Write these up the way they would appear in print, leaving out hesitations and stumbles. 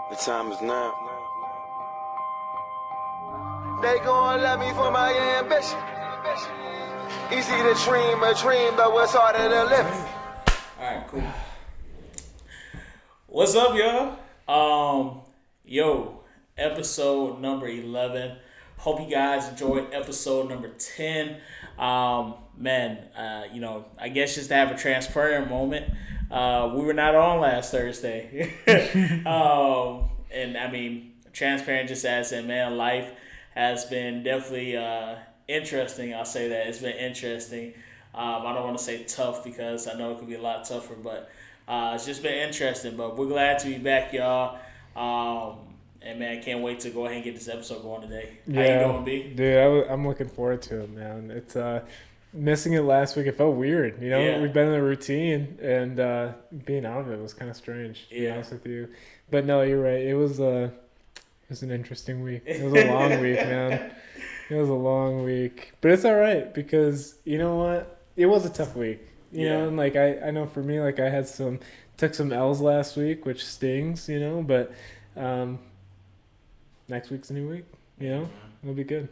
The time is now. They gon' love me for my ambition. Easy to dream a dream, but what's harder to live? Alright, cool. What's up, y'all? Episode number 11. Hope you guys enjoyed episode number 10. I guess just to have a transparent moment, we were not on last Thursday. Transparent just as in, man, life has been definitely interesting. I'll say that. It's been interesting. I don't want to say tough because I know it could be a lot tougher, but it's just been interesting. But we're glad to be back, y'all. And man, can't wait to go ahead and get this episode going today. How you doing, B? Dude, I'm looking forward to it, man. It's missing it last week. It felt weird, you know. Yeah. We've been in a routine, and being out of it was kind of strange. To be honest with you, but no, you're right. It was an interesting week. It was a long week, man. It was a long week, but it's all right because you know what? It was a tough week, you know. And like I know for me, like I had took some L's last week, which stings, you know. But next week's a new week, you know. It'll be good.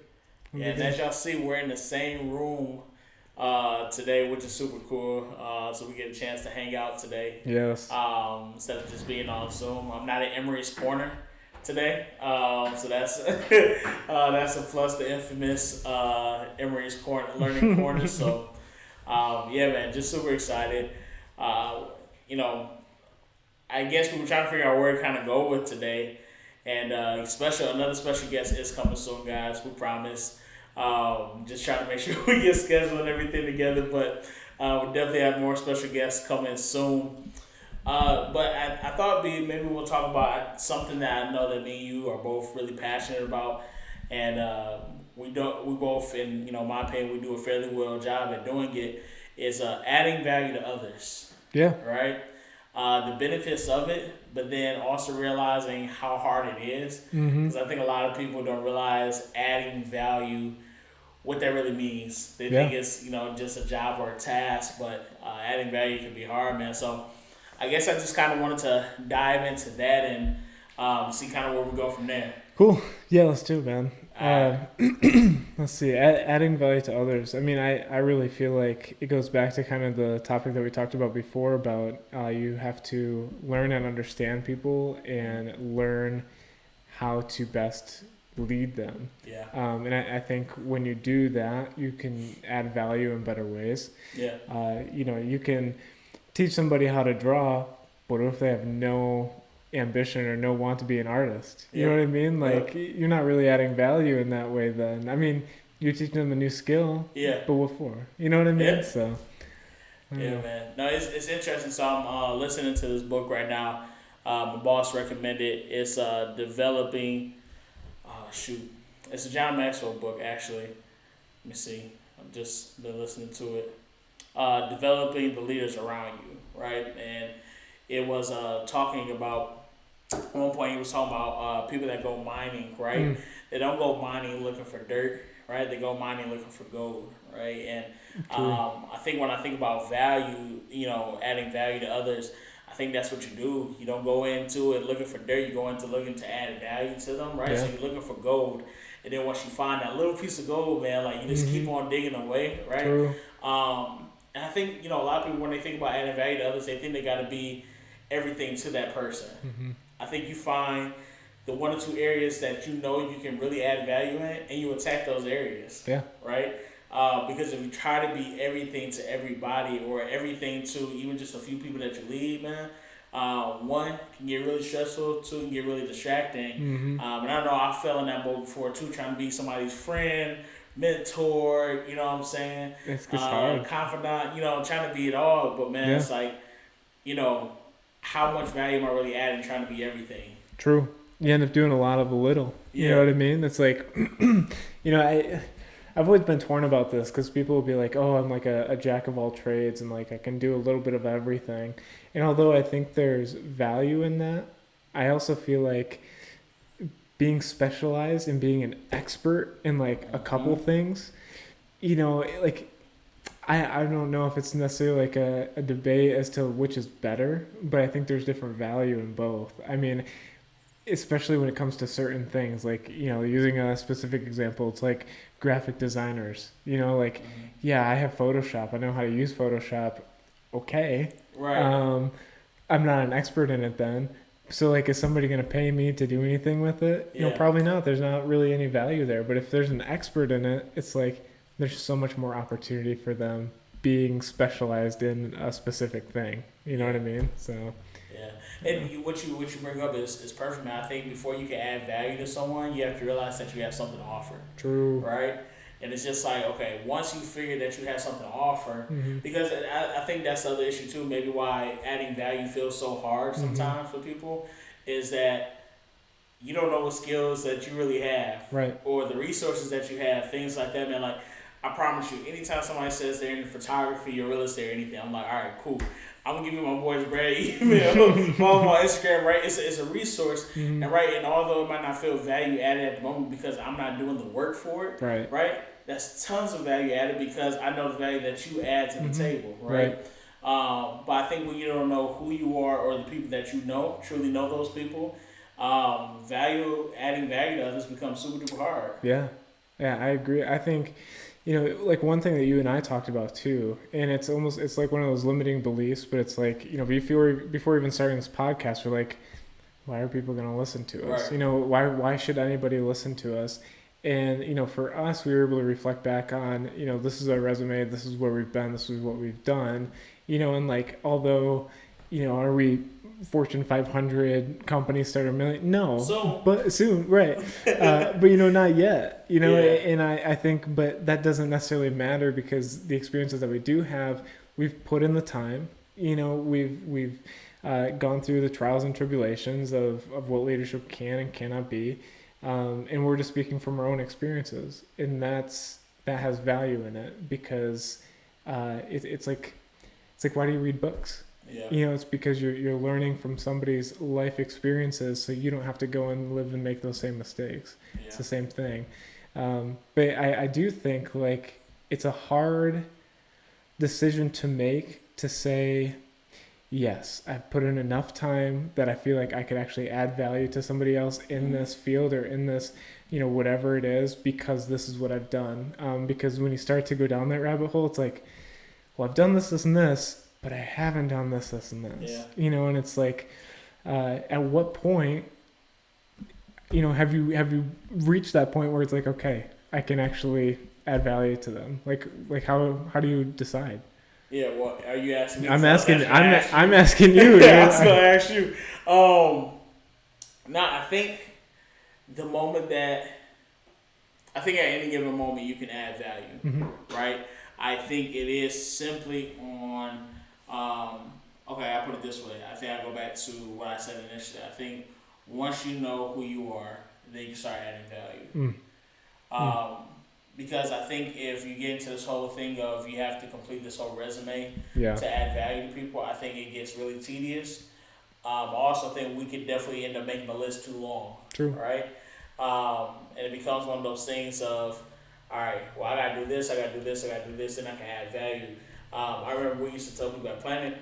And as y'all see, we're in the same room today, which is super cool. So we get a chance to hang out today. Yes. Instead of just being on Zoom. I'm not at Emery's Corner today. So that's that's a plus, the infamous Emery's Corner, Learning Corner. So man, just super excited. I guess we were trying to figure out where to kind of go with today. And another special guest is coming soon, guys. We promise. Just trying to make sure we get scheduled and everything together. But we'll definitely have more special guests coming soon. But I thought maybe we'll talk about something that I know that me and you are both really passionate about. And we both, in my opinion, we do a fairly well job at doing it, is adding value to others. Yeah. Right? The benefits of it, but then also realizing how hard it is. Because I think a lot of people don't realize adding value, what that really means. They think it's just a job or a task, but adding value can be hard, man. So I guess I just kind of wanted to dive into that and see kind of where we go from there. Cool. Yeah, let's do it, man. Let's see. Adding value to others. I mean, I really feel like it goes back to kind of the topic that we talked about before about you have to learn and understand people and learn how to best lead them. Yeah. And I think when you do that, you can add value in better ways. Yeah. You can teach somebody how to draw, but what if they have no ambition or no want to be an artist? You know what I mean? Like you're not really adding value in that way then. I mean, you're teaching them a new skill. Yeah. But what for? You know what I mean? Yeah. So man. No, it's interesting. So I'm listening to this book right now. My boss recommended. It's developing. It's a John Maxwell book actually. Let me see. I've just been listening to it. Developing the leaders around you, right? And it was talking about, at one point he was talking about people that go mining, right? They don't go mining looking for dirt, right? They go mining looking for gold, right? And I think when I think about value, adding value to others, I think that's what you do. You don't go into it looking for dirt. You go into looking to add value to them, right? Yeah. So you're looking for gold. And then once you find that little piece of gold, man, like you just keep on digging away, right? True. And I think, a lot of people, when they think about adding value to others, they think they got to be everything to that person. I think you find the one or two areas that you can really add value in, and you attack those areas. Yeah. Right? Because if you try to be everything to everybody or everything to even just a few people that you lead, man, one can get really stressful, two can get really distracting. And I know I fell in that boat before too, trying to be somebody's friend, mentor, you know what I'm saying? It's hard. Confidant, trying to be it all. But man, it's like, how much value am I really adding trying to be everything? True. You end up doing a lot of a little. You know what I mean? It's like, I've always been torn about this because people will be like, oh, I'm like a jack of all trades and like I can do a little bit of everything. And although I think there's value in that, I also feel like being specialized and being an expert in like a couple things, like I don't know if it's necessarily like a debate as to which is better, but I think there's different value in both. I mean, especially when it comes to certain things, like, using a specific example, it's like graphic designers, like, yeah, I have Photoshop. I know how to use Photoshop. Okay. Right. I'm not an expert in it then. So, like, is somebody going to pay me to do anything with it? Yeah. Probably not. There's not really any value there. But if there's an expert in it, it's like there's so much more opportunity for them being specialized in a specific thing. You know what I mean? So. Yeah, and what you bring up is perfect, man. I think before you can add value to someone, you have to realize that you have something to offer. True. Right? And it's just like, okay, once you figure that you have something to offer, because I think that's the other issue too, maybe why adding value feels so hard sometimes for people, is that you don't know what skills that you really have. Right. Or the resources that you have, things like that, man. Like, I promise you, anytime somebody says they're in photography or real estate or anything, I'm like, all right, cool. I'm gonna give you my boy's Brad email, follow him on Instagram, right? It's a resource, and right, and although it might not feel value added at the moment because I'm not doing the work for it, right? That's tons of value added because I know the value that you add to the table, right? But I think when you don't know who you are or the people that you know, truly know those people, adding value to others becomes super duper hard. Yeah, I agree. I think, like one thing that you and I talked about too, and it's like one of those limiting beliefs, but it's like, before even starting this podcast, we're like, why are people going to listen to us? Right. Why should anybody listen to us? And, for us, we were able to reflect back on, this is our resume, this is where we've been, this is what we've done, and like, although, are we Fortune 500 companies start a million? No, but soon, right? But not yet. And I think, but that doesn't necessarily matter because the experiences that we do have, we've put in the time. We've gone through the trials and tribulations of what leadership can and cannot be, and we're just speaking from our own experiences, and that has value in it because it's like why do you read books? Yeah. It's because you're learning from somebody's life experiences, so you don't have to go and live and make those same mistakes. Yeah. It's the same thing. But I do think like it's a hard decision to make to say, yes, I've put in enough time that I feel like I could actually add value to somebody else in this field or in this, whatever it is, because this is what I've done. Because when you start to go down that rabbit hole, it's like, well, I've done this, this, and this, but I haven't done this, this, and this. Yeah. And it's like, at what point, have you reached that point where it's like, okay, I can actually add value to them? Like how do you decide? Yeah, well, are you asking me? I'm asking you. Yeah, I was gonna ask you. I think the moment at any given moment you can add value, right? I think it is simply on. Okay, I put it this way. I think I go back to what I said initially. I think once you know who you are, then you can start adding value. Because I think if you get into this whole thing of you have to complete this whole resume to add value to people, I think it gets really tedious. I also think we could definitely end up making the list too long. True. Right? And it becomes one of those things of, all right, well, I got to do this, I got to do this, I got to do this, and I can add value. I remember we used to tell people at Planet,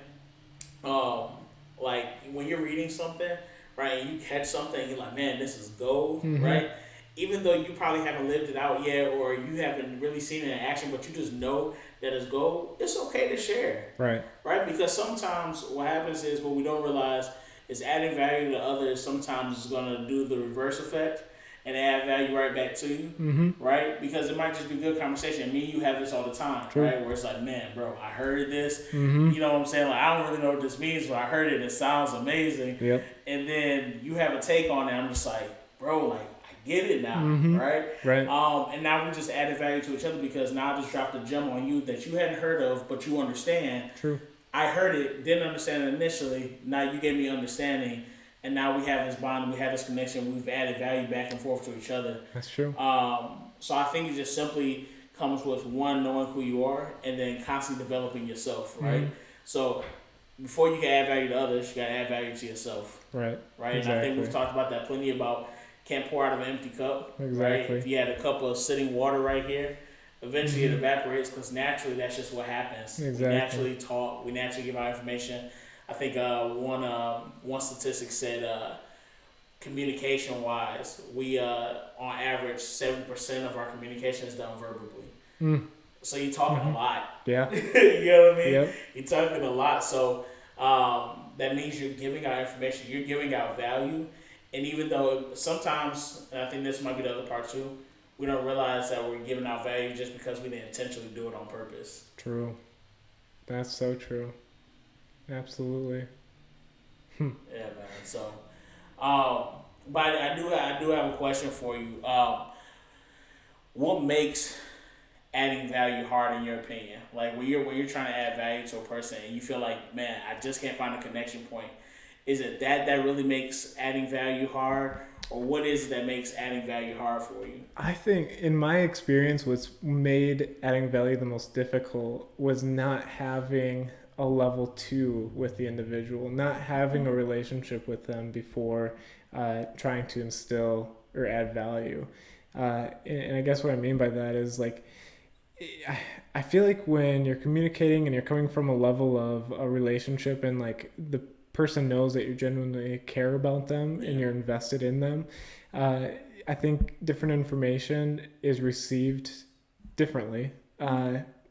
like when you're reading something, right, and you catch something, and you're like, man, this is gold, right? Even though you probably haven't lived it out yet or you haven't really seen it in action, but you just know that it's gold, it's okay to share. Right. Right? Because sometimes what happens is what we don't realize is adding value to others sometimes is going to do the reverse effect and add value right back to you. Right? Because it might just be good conversation. Me and you have this all the time, right? Where it's like, man, bro, I heard this. You know what I'm saying? Like, I don't really know what this means, but I heard it. It sounds amazing. Yep. And then you have a take on it. I'm just like, bro, like, get it now, right? And now we just added value to each other because now I just dropped a gem on you that you hadn't heard of, but you understand. True. I heard it, didn't understand it initially. Now you gave me understanding, and now we have this bond, we have this connection. We've added value back and forth to each other. That's true. So I think it just simply comes with one, knowing who you are, and then constantly developing yourself, right? So before you can add value to others, you gotta add value to yourself. Right. Right. Exactly. And I think we've talked about that plenty about. Can't pour out of an empty cup. Exactly. Right? If you had a cup of sitting water right here, eventually it evaporates because naturally that's just what happens. Exactly. We naturally talk. We naturally give out information. I think one statistic said communication wise, we on average 70% of our communication is done verbally. So you're talking a lot. Yeah. You know what I mean? Yep. You're talking a lot. So that means you're giving out information, you're giving out value. And even though sometimes, and I think this might be the other part too, we don't realize that we're giving out value just because we didn't intentionally do it on purpose. True. That's so true. Absolutely. Yeah, man. So, but I do have a question for you. What makes adding value hard in your opinion? Like when you're trying to add value to a person and you feel like, man, I just can't find a connection point. Is it that really makes adding value hard, or what is it that makes adding value hard for you? I think in my experience, what's made adding value the most difficult was not having a level 2 with the individual, not having a relationship with them before trying to instill or add value. And I guess what I mean by that is like, I feel like when you're communicating and you're coming from a level of a relationship and like the person knows that you genuinely care about them and you're invested in them, I think different information is received differently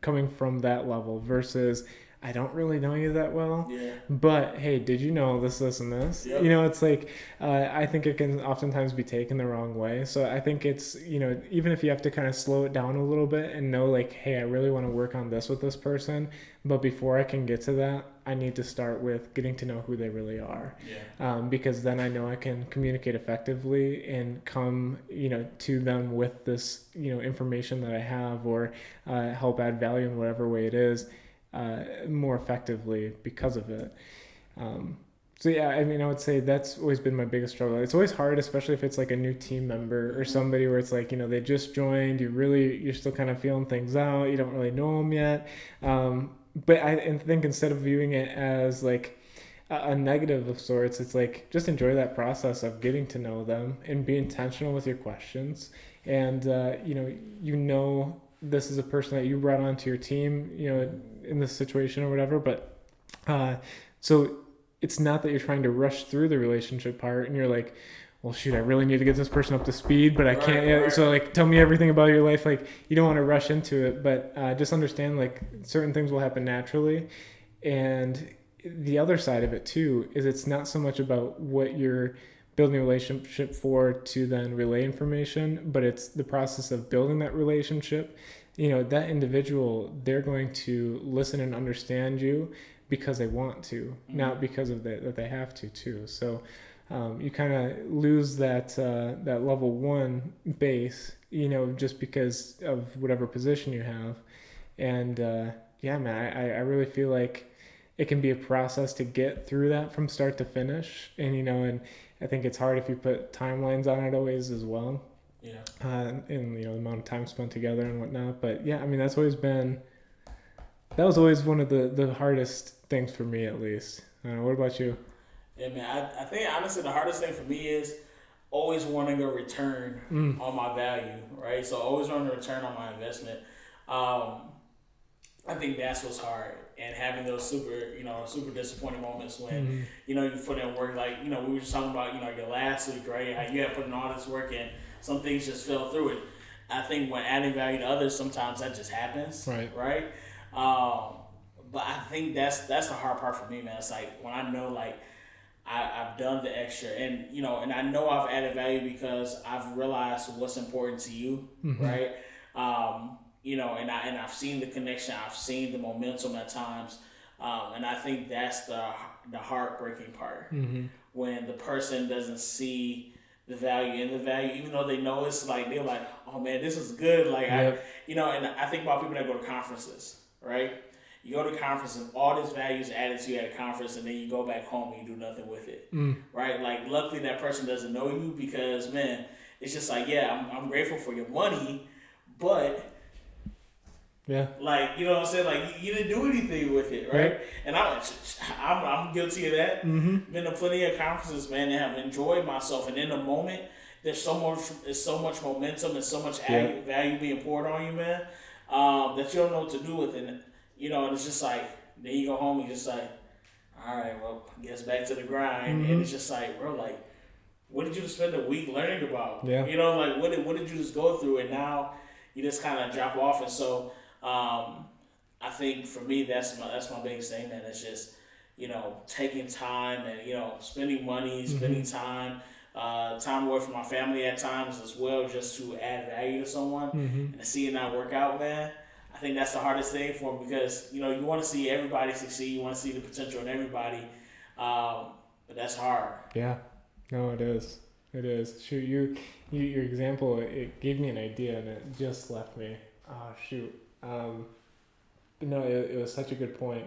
coming from that level versus I don't really know you that well, but hey, did you know this, and this? Yep. You know, it's like, I think it can oftentimes be taken the wrong way. So I think it's, you know, even if you have to kind of slow it down a little bit and know like, hey, I really want to work on this with this person, but before I can get to that, I need to start with getting to know who they really are. Because then I know I can communicate effectively and come, you know, to them with this, you know, information that I have or help add value in whatever way it is. More effectively because of it. So yeah, I mean, I would say that's always been my biggest struggle. It's always hard, especially if it's like a new team member or somebody where it's like, you know, they just joined, you're still kind of feeling things out, you don't really know them yet. But I think instead of viewing it as like a negative of sorts, it's like, just enjoy that process of getting to know them and be intentional with your questions. And, you know, this is a person that you brought onto your team, you know, in this situation or whatever, but so it's not that you're trying to rush through the relationship part and you're like, well, shoot, I really need to get this person up to speed, but I can't yet. So like, tell me everything about your life. Like, you don't want to rush into it, but just understand like certain things will happen naturally. And the other side of it too is it's not so much about what you're building a relationship for to then relay information, but it's the process of building that relationship. You know, that individual, they're going to listen and understand you because they want to, not because of that they have to too. So you kind of lose that level 1 base, you know, just because of whatever position you have. And yeah, man, I really feel like it can be a process to get through that from start to finish. And, you know, and I think it's hard if you put timelines on it always as well. Yeah. And, you know, the amount of time spent together and whatnot. But yeah, I mean, that was always one of the hardest things for me, at least. What about you? Yeah, man, I think honestly the hardest thing for me is always wanting a return on my value, right? So always wanting a return on my investment. I think that's what's hard, and having those super disappointing moments when you know you put in work. Like, you know, we were just talking about, you know, your last week, right? How you had put in all this work and some things just fell through it. I think when adding value to others, sometimes that just happens, right? But I think that's the hard part for me, man. It's like when I know like I've done the extra, and you know, and I know I've added value because I've realized what's important to you, right? You know, and I've seen the connection, I've seen the momentum at times, and I think that's the heartbreaking part when the person doesn't see the value in the value, even though they know it's like they're like, oh man, this is good. Like and I think about people that go to conferences, right? You go to conference and all this value is added to you at a conference, and then you go back home and you do nothing with it, right? Like, luckily that person doesn't know you because, man, it's just like, yeah, I'm grateful for your money, but like, you know what I'm saying? Like, you didn't do anything with it, right? And I'm guilty of that. Been to plenty of conferences, man, and have enjoyed myself, and in the moment, there's so much momentum and so much value being poured on you, man, that you don't know what to do with it. You know, and it's just like, then you go home and you're just like, all right, well, I guess back to the grind. And it's just like, bro, like, what did you spend a week learning about? Yeah. You know, like what did you just go through, and now you just kind of drop off. And so I think for me that's my biggest thing, man. It's just, you know, taking time and, you know, spending money, spending time, time away from my family at times as well, just to add value to someone, and to see it not work out, man. I think that's the hardest thing for me, because, you know, you want to see everybody succeed, you want to see the potential in everybody, but that's hard. Yeah, no, it is. It is. Shoot, your example, it gave me an idea and it just left me. Oh shoot. No, it was such a good point.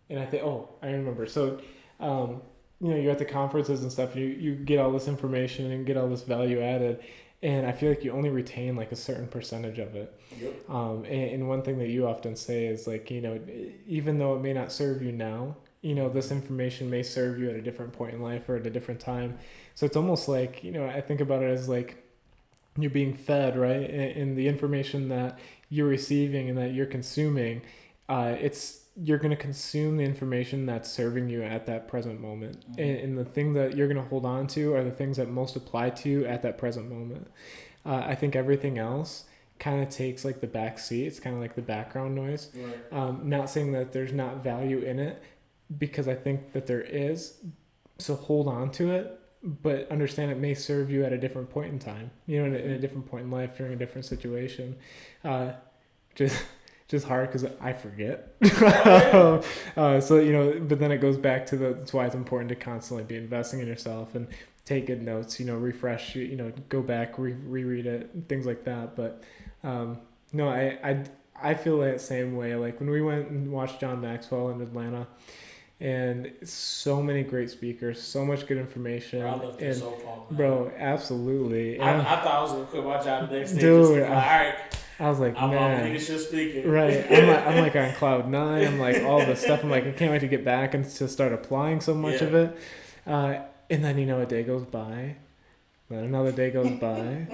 And I think, I remember. So, you know, you're at the conferences and stuff, you get all this information and get all this value added, and I feel like you only retain like a certain percentage of it. Yep. And one thing that you often say is like, you know, even though it may not serve you now, you know, this information may serve you at a different point in life or at a different time. So it's almost like, you know, I think about it as like you're being fed, right? And the information that you're receiving and that you're consuming, you're going to consume the information that's serving you at that present moment. And the thing that you're going to hold on to are the things that most apply to you at that present moment. I think everything else kind of takes like the back seat. It's kind of like the background noise. Right. Not saying that there's not value in it, because I think that there is. So hold on to it, but understand it may serve you at a different point in time, you know, in a different point in life, during a different situation. Just hard because I forget. So, you know, but then it goes back to that's why it's important to constantly be investing in yourself and take good notes, you know, refresh, you know, go back, reread it, things like that. But no, I feel that same way. Like when we went and watched John Maxwell in Atlanta, and so many great speakers, so much good information. Bro, I love this so far, man. Bro, absolutely. I thought I was gonna quit my job the next day. Dude, all right. I was like, I'm man, leadership speaker. right? I'm like on cloud 9. I'm like all this stuff. I'm like, I can't wait to get back and to start applying so much of it. And then, you know, a day goes by, then another day goes by,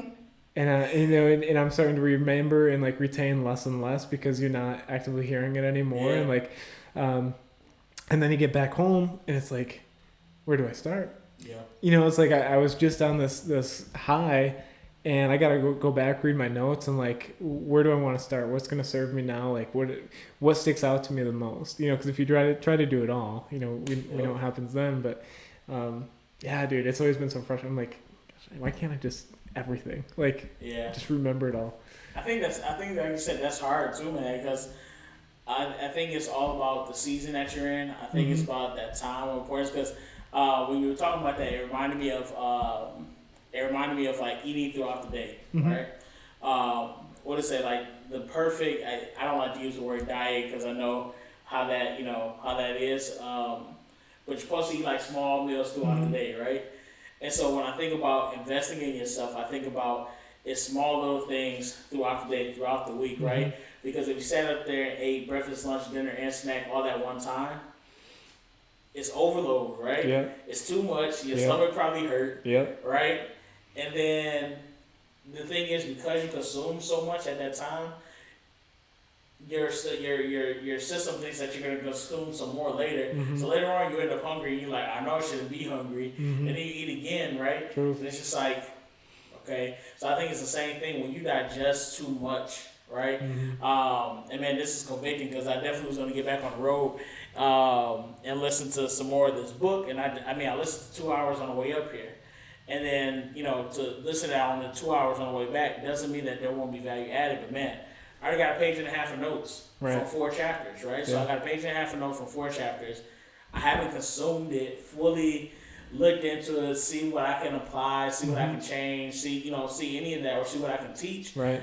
and you know, and I'm starting to remember and like retain less and less because you're not actively hearing it anymore. And like, and then you get back home and it's like, where do I start? Yeah. You know, it's like I was just on this high. And I gotta go back, read my notes, and like, where do I want to start? What's gonna serve me now? Like, what sticks out to me the most? You know, because if you try to do it all, you know, we know what happens then. But yeah, dude, it's always been so frustrating. I'm like, why can't I just everything? Like, just remember it all. I think like you said, that's hard too, man. Because I think it's all about the season that you're in. I think it's about that time of importance. Because when you were talking about that, it reminded me of like eating throughout the day, right? What to say, like the perfect, I don't like to use the word diet because I know how that is, but you're supposed to eat like small meals throughout the day, right? And so when I think about investing in yourself, I think about it's small little things throughout the day, throughout the week, right? Because if you sat up there and ate breakfast, lunch, dinner, and snack all at one time, it's overload, right? Yeah. It's too much. Your stomach probably hurt, yeah, right? And then the thing is, because you consume so much at that time, your system thinks that you're going to consume some more later. So later on, you end up hungry. You're like, I know I shouldn't be hungry. And then you eat again, right? True. And it's just like, okay. So I think it's the same thing when you digest too much, right? And man, this is convicting because I definitely was going to get back on the road and listen to some more of this book. And I listened to 2 hours on the way up here. And then, you know, to listen to that on the 2 hours on the way back doesn't mean that there won't be value added. But man, I already got a page and a half of notes from 4 chapters, right? So I got a page and a half of notes from 4 chapters. I haven't consumed it, fully looked into it, see what I can apply, see what I can change, see any of that, or see what I can teach. Right.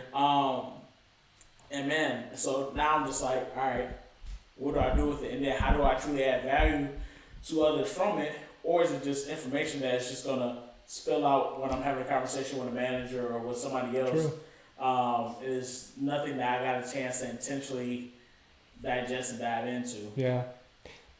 And man, so now I'm just like, all right, what do I do with it? And then how do I truly add value to others from it? Or is it just information that's just going to spill out when I'm having a conversation with a manager or with somebody else? True. It is nothing that I got a chance to intentionally digest and dive into. Yeah.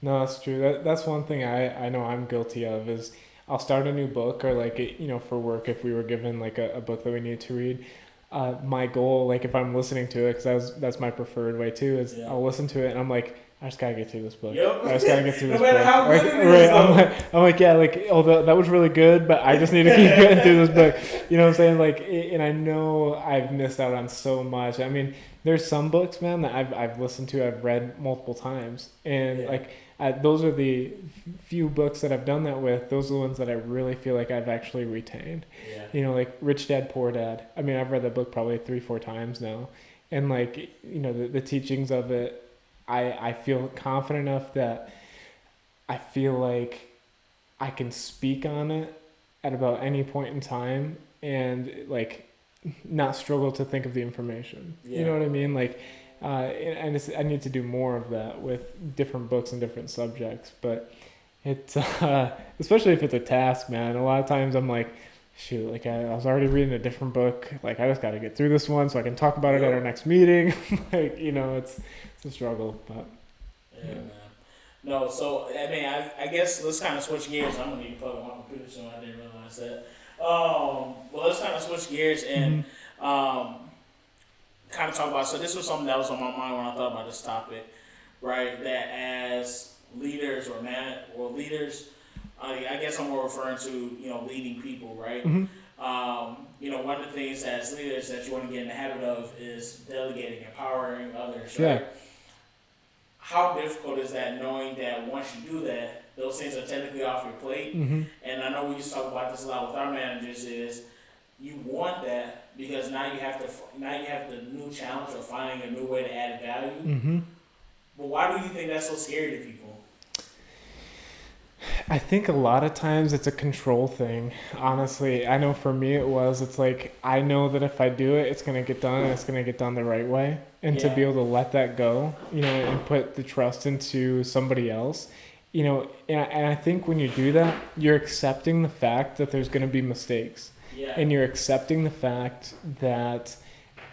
No, that's true. That's one thing I know I'm guilty of is I'll start a new book or like, you know, for work, if we were given like a book that we need to read, my goal, like if I'm listening to it, because that's my preferred way too, is I'll listen to it and I'm like, I just gotta get through this book. Yep. I just gotta get through this No matter book. how Like, good it is, I'm like, yeah, like, oh, that was really good, but I just need to keep getting through this book. You know what I'm saying? Like, and I know I've missed out on so much. I mean, there's some books, man, that I've listened to, I've read multiple times, and like, those are the few books that I've done that with. Those are the ones that I really feel like I've actually retained. Yeah. You know, like Rich Dad Poor Dad. I mean, I've read that book probably 3-4 times now, and like, you know, the teachings of it. I feel confident enough that I feel like I can speak on it at about any point in time and like not struggle to think of the information. You know what I mean? Like, and I need to do more of that with different books and different subjects. But it's especially if it's a task, man. A lot of times I'm like, shoot, like I was already reading a different book. Like I just got to get through this one so I can talk about it at our next meeting. Like, you know, it's a struggle, but yeah, man. No, so I mean, I guess let's kind of switch gears. I'm gonna need to plug in my computer soon. I didn't realize that. Well, let's kind of switch gears and kind of talk about. So this was something that was on my mind when I thought about this topic, right? That as leaders or leaders, I guess I'm more referring to leading people, right? You know, one of the things as leaders that you want to get in the habit of is delegating, empowering others, right? yeah. How difficult is that, knowing that once you do that, those things are technically off your plate? And I know we used to talk about this a lot with our managers. Is you want that because now you have the new challenge of finding a new way to add value. But why do you think that's so scary to people? I think a lot of times it's a control thing. Honestly, I know for me it's like I know that if I do it, it's gonna get done and it's gonna get done the right way. And to be able to let that go, and put the trust into somebody else, and I think when you do that, you're accepting the fact that there's gonna be mistakes. And you're accepting the fact that,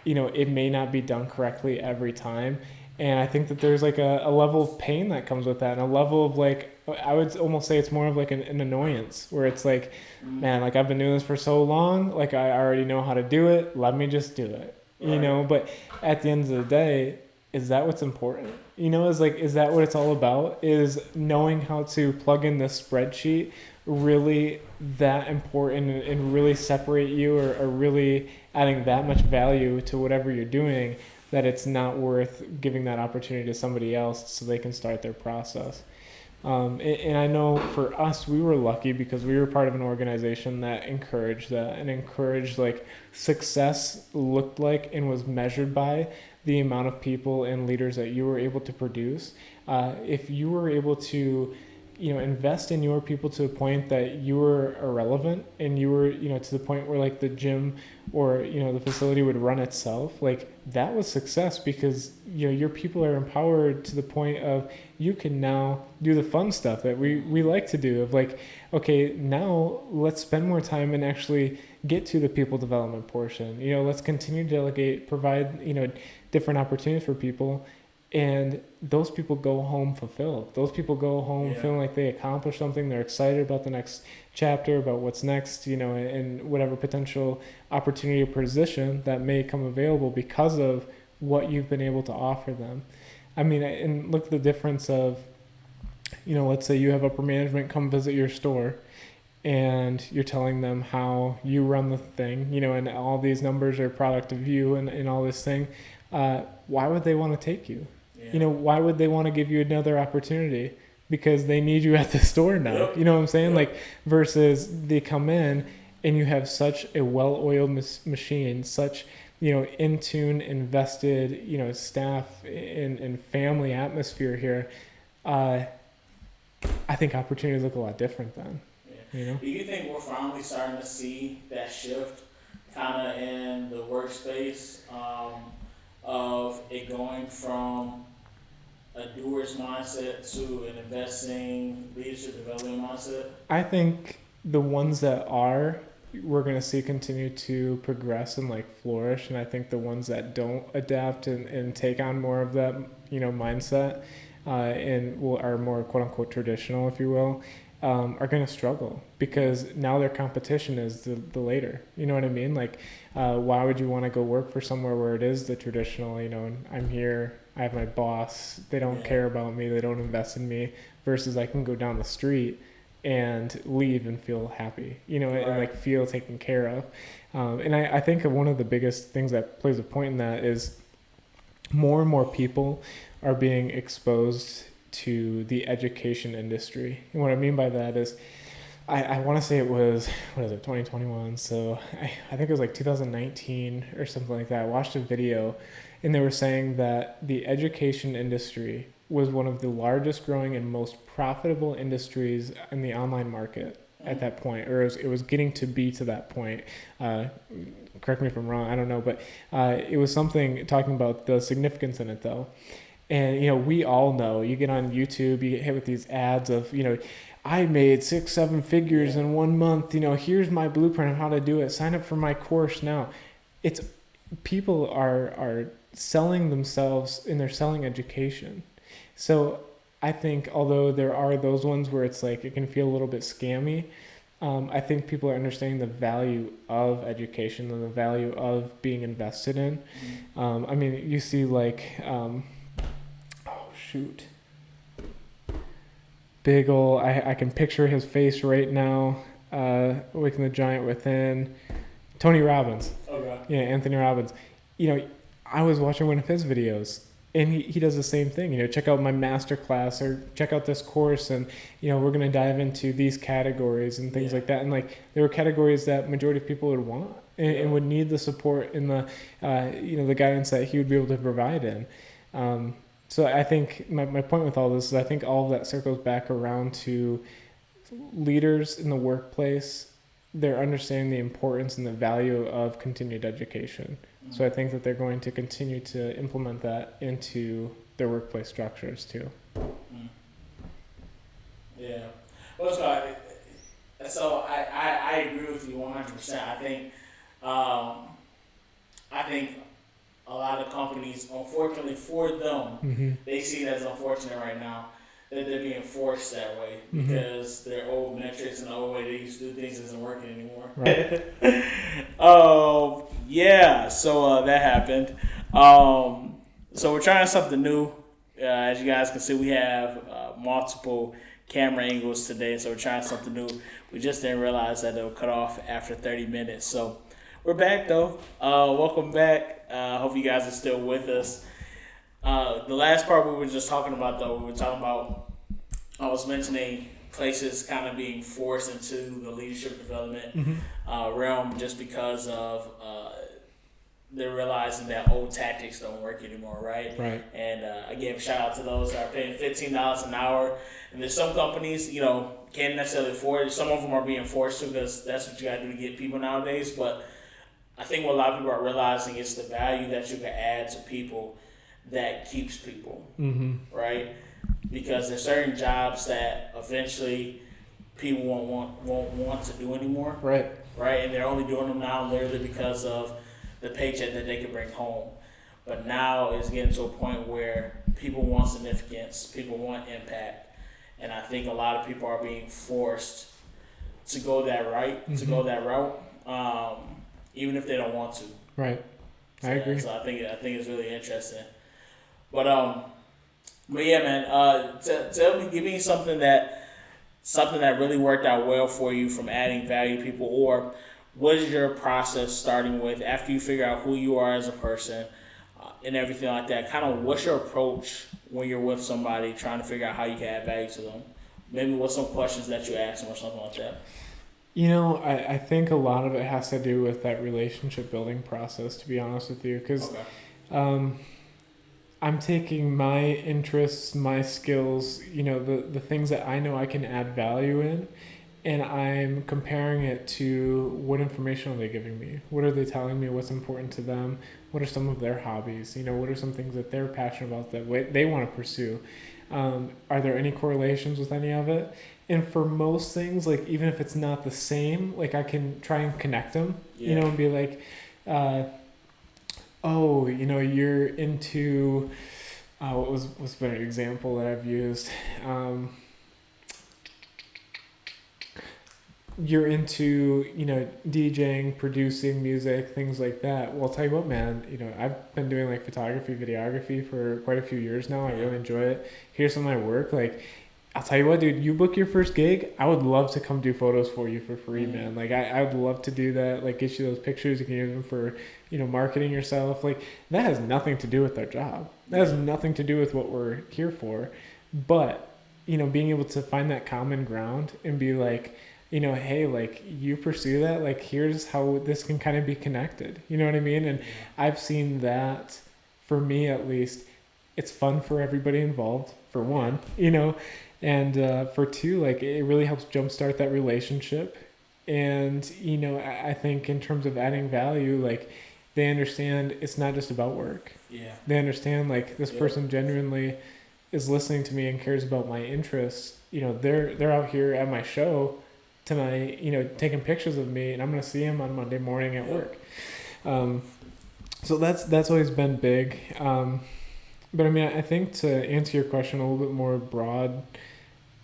it may not be done correctly every time. And I think that there's like a level of pain that comes with that, and a level of like, I would almost say it's more of like an annoyance, where it's like, man, like I've been doing this for so long, like I already know how to do it, let me just do it, but at the end of the day, is that what's important? Is that what it's all about? Is knowing how to plug in this spreadsheet really that important and really separate you or really adding that much value to whatever you're doing, that it's not worth giving that opportunity to somebody else so they can start their process. And I know for us, we were lucky because we were part of an organization that encouraged that and encouraged like success looked like and was measured by the amount of people and leaders that you were able to produce. If you were able to invest in your people to a point that you were irrelevant and you were, to the point where like the gym or, the facility would run itself, like that was success because, your people are empowered to the point of you can now do the fun stuff that we like to do of like, okay, now let's spend more time and actually get to the people development portion. Let's continue to delegate, provide, different opportunities for people. And those people go home fulfilled. Those people go home feeling like they accomplished something. They're excited about the next chapter, about what's next, and whatever potential opportunity or position that may come available because of what you've been able to offer them. I mean, and look at the difference of, let's say you have upper management come visit your store and you're telling them how you run the thing, and all these numbers are a product of you and all this thing. Why would they want to take you? Why would they want to give you another opportunity? Because they need you at the store now. You know what I'm saying? Like versus they come in and you have such a well-oiled machine, such, in tune, invested, staff and family atmosphere here. I think opportunities look a lot different then. Do you think we're finally starting to see that shift kind of in the workspace of it going from a doer's mindset to an investing, leadership development mindset? I think the ones that we're going to see continue to progress and like flourish. And I think the ones that don't adapt and take on more of that, mindset and are more quote unquote traditional, if you will, are going to struggle because now their competition is the later. You know what I mean? Like, why would you want to go work for somewhere where it is the traditional, and I'm here, I have my boss. They don't care about me. They don't invest in me. Versus I can go down the street and leave and feel happy, and like feel taken care of. And I think one of the biggest things that plays a point in that is more and more people are being exposed to the education industry. And what I mean by that is, I want to say it was, 2021? So I think it was like 2019 or something like that. I watched a video and they were saying that the education industry was one of the largest growing and most profitable industries in the online market at that point, or it was getting to be to that point. Correct me if I'm wrong, I don't know, but it was something talking about the significance in it though. And, we all know, you get on YouTube, you get hit with these ads of, I made 6-7 figures in 1 month, here's my blueprint of how to do it. Sign up for my course now. It's people are selling themselves and they're selling education. So I think although there are those ones where it's like it can feel a little bit scammy, I think people are understanding the value of education and the value of being invested in. I mean, you see like, big ol', I can picture his face right now, Waking the Giant Within, Tony Robbins. Okay. Yeah, Anthony Robbins. I was watching one of his videos, and he does the same thing. Check out my masterclass or check out this course, and we're gonna dive into these categories and things like that. And like there were categories that majority of people would want and would need the support and the the guidance that he would be able to provide in. So I think my point with all this is I think all of that circles back around to leaders in the workplace. They're understanding the importance and the value of continued education. So I think that they're going to continue to implement that into their workplace structures too. Yeah. Well, so I agree with you 100%. I think a lot of companies, unfortunately for them, they see it as unfortunate right now that they're being forced that way because their old metrics and the old way they used to do things isn't working anymore. Right. So that happened. So we're trying something new. As you guys can see, we have multiple camera angles today, so we're trying something new. We just didn't realize that it'll cut off after 30 minutes. So we're back though. Welcome back. Hope you guys are still with us. The last part we were just talking about though, I was mentioning places kind of being forced into the leadership development realm just because of they're realizing that old tactics don't work anymore, right? Right. And again, shout out to those that are paying $15 an hour. And there's some companies, can't necessarily afford it. Some of them are being forced to because that's what you got to do to get people nowadays. But I think what a lot of people are realizing is the value that you can add to people that keeps people, right? Because there's certain jobs that eventually people won't want to do anymore, right? And they're only doing them now literally because of the paycheck that they can bring home. But now it's getting to a point where people want significance, people want impact, and I think a lot of people are being forced to go that route, even if they don't want to. Right. I agree. So I think it's really interesting. But yeah, man. Tell me, give me something that really worked out well for you from adding value to people, or what is your process starting with after you figure out who you are as a person and everything like that? Kind of what's your approach when you're with somebody trying to figure out how you can add value to them? Maybe what's some questions that you ask them or something like that? I think a lot of it has to do with that relationship building process, to be honest with you, because I'm taking my interests, my skills, the things that I know I can add value in, and I'm comparing it to what information are they giving me? What are they telling me? What's important to them? What are some of their hobbies? What are some things that they're passionate about that they want to pursue? Are there any correlations with any of it? And for most things, like even if it's not the same, like I can try and connect them, and be like, you're into, what's been an example that I've used? you're into, DJing, producing music, things like that. Well, I'll tell you what, man, I've been doing like photography, videography for quite a few years now. I really enjoy it. Here's some of my work. Like, I'll tell you what, dude, you book your first gig, I would love to come do photos for you for free, man. Like, I would love to do that. Like, get you those pictures. You can use them for, marketing yourself. Like, that has nothing to do with our job. That has nothing to do with what we're here for. But, being able to find that common ground and be like, hey, like, you pursue that, like, here's how this can kind of be connected. You know what I mean? And I've seen that, for me at least, it's fun for everybody involved, for one, and for two, like, it really helps jumpstart that relationship. And, I think in terms of adding value, like, they understand it's not just about work. Yeah. They understand, like, this person genuinely is listening to me and cares about my interests. They're out here at my show tonight, taking pictures of me, and I'm going to see them on Monday morning at work. So that's always been big. But I mean, I think to answer your question a little bit more broad,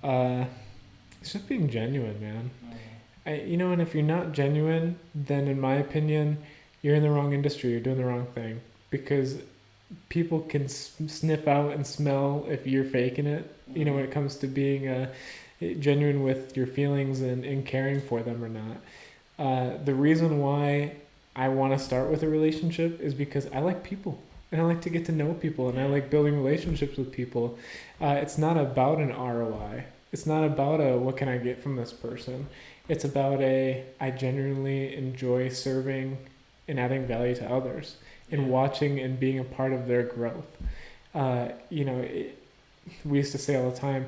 it's just being genuine, man. And if you're not genuine, then in my opinion, you're in the wrong industry. You're doing the wrong thing, because people can sniff out and smell if you're faking it. When it comes to being genuine with your feelings and caring for them or not. The reason why I want to start with a relationship is because I like people. And I like to get to know people, and I like building relationships with people. It's not about an ROI. It's not about what can I get from this person. It's about I genuinely enjoy serving and adding value to others and watching and being a part of their growth. We used to say all the time,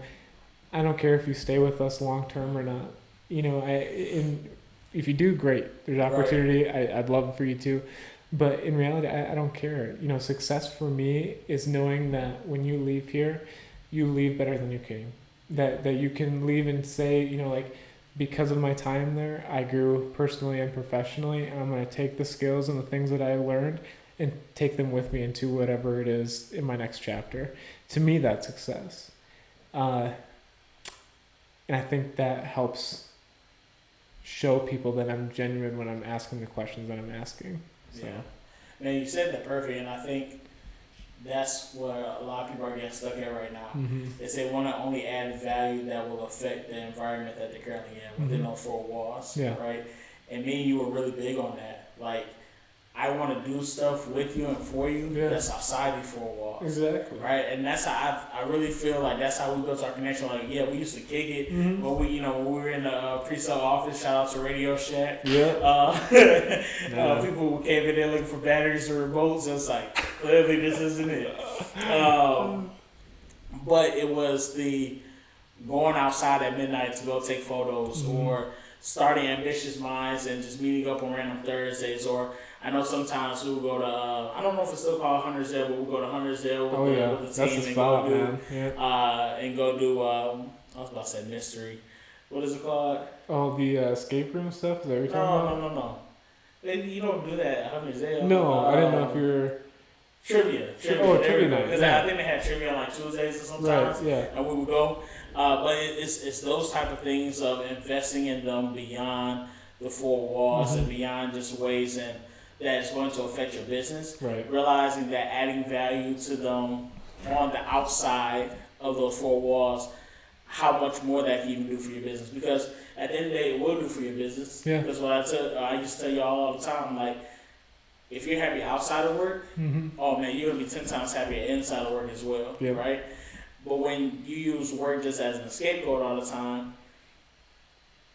I don't care if you stay with us long term or not. If you do, great. There's opportunity. Right. I'd love for you to. But in reality, I don't care. Success for me is knowing that when you leave here, you leave better than you came. That you can leave and say, like, because of my time there, I grew personally and professionally, and I'm going to take the skills and the things that I learned and take them with me into whatever it is in my next chapter. To me, that's success. And I think that helps show people that I'm genuine when I'm asking the questions that I'm asking. So. Yeah. Man, you said that perfect, and I think that's where a lot of people are getting stuck at right now. Is they want to only add value that will affect the environment that they're currently in within those four walls, right? And me and you were really big on that. Like, I want to do stuff with you and for you that's outside these four walls. Exactly. Right? And that's how I really feel like that's how we built our connection. Like, we used to kick it when when we were in the pre-sale office. Shout out to Radio Shack. People came in there looking for batteries or remotes. And it's like, clearly this isn't it. But it was the going outside at midnight to go take photos, or starting Ambitious Minds and just meeting up on random Thursdays, or I know sometimes we'll go to, I don't know if it's still called Huntersville, but we'll go to Huntersville with the team and spot, go do, I was about to say mystery. What is it called? Oh, the escape room stuff? Is that what you're talking about? No. You don't do that at Huntersville. No, I didn't know if you were... Trivia. Oh, trivia night. Because I think they had trivia on like Tuesdays or sometimes. Right, yeah. And we would go. But it's those type of things of investing in them beyond the four walls and beyond just ways that it's going to affect your business. Right. Realizing that adding value to them on the outside of those four walls, how much more that can even do for your business. Because at the end of the day, it will do for your business. Yeah. Because what I used to tell y'all all the time, like, if you're happy outside of work, oh man, you're going to be 10 times happier inside of work as well, right? But when you use work just as an scapegoat all the time,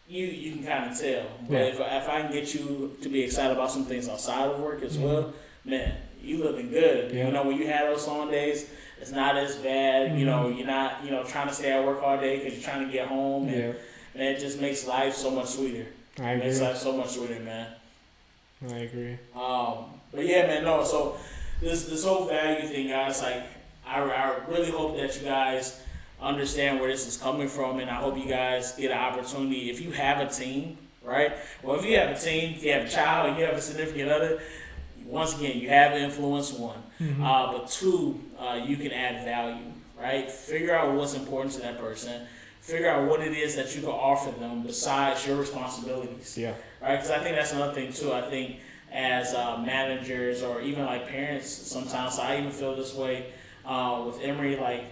you can kind of tell. But if I can get you to be excited about some things outside of work as well, man, you looking good. Yeah. When you have those long days, it's not as bad. You're not trying to stay at work all day because you're trying to get home. And man, it just makes life so much sweeter. I agree. It makes life so much sweeter, man. I agree. But yeah, man, no. So this whole value thing, guys, like I really hope that you guys understand where this is coming from, and I hope you guys get an opportunity. If you have a team, right? Well, if you have a team, if you have a child, you have a significant other. Once again, you have influence, one. But two, you can add value, right? Figure out what's important to that person. figure out what it is that you can offer them besides your responsibilities. Yeah. Right? Because I think that's another thing too. I think as managers or even like parents, sometimes I even feel this way with Emery. Like,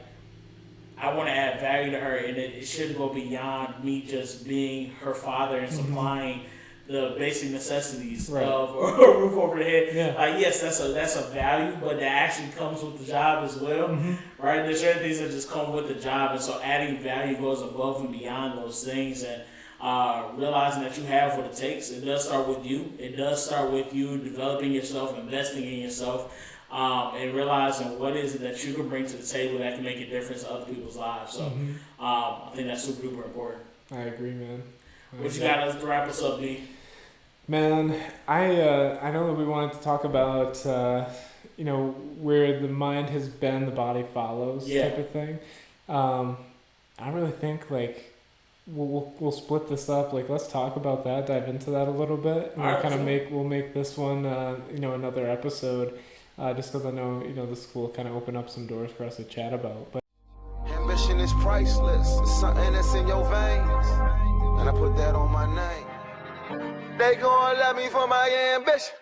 I want to add value to her, and it should go beyond me just being her father and supplying the basic necessities of a roof over the head. Yeah. Like, yes, that's a value, but that actually comes with the job as well, right? There's certain things that just come with the job, and so adding value goes above and beyond those things, and realizing that you have what it takes. It does start with you. It does start with you developing yourself, investing in yourself, and realizing what is it that you can bring to the table that can make a difference in other people's lives. So I think that's super duper important. I agree, man. What you got to wrap us up, D? Man, I know that we wanted to talk about where the mind has been, the body follows type of thing. I really think like we'll split this up. Like, let's talk about that, dive into that a little bit, and we'll make this one another episode, just because I know this will kind of open up some doors for us to chat about. But ambition is priceless. It's something that's in your veins, and I put that on my name. They gon' love me for my ambition.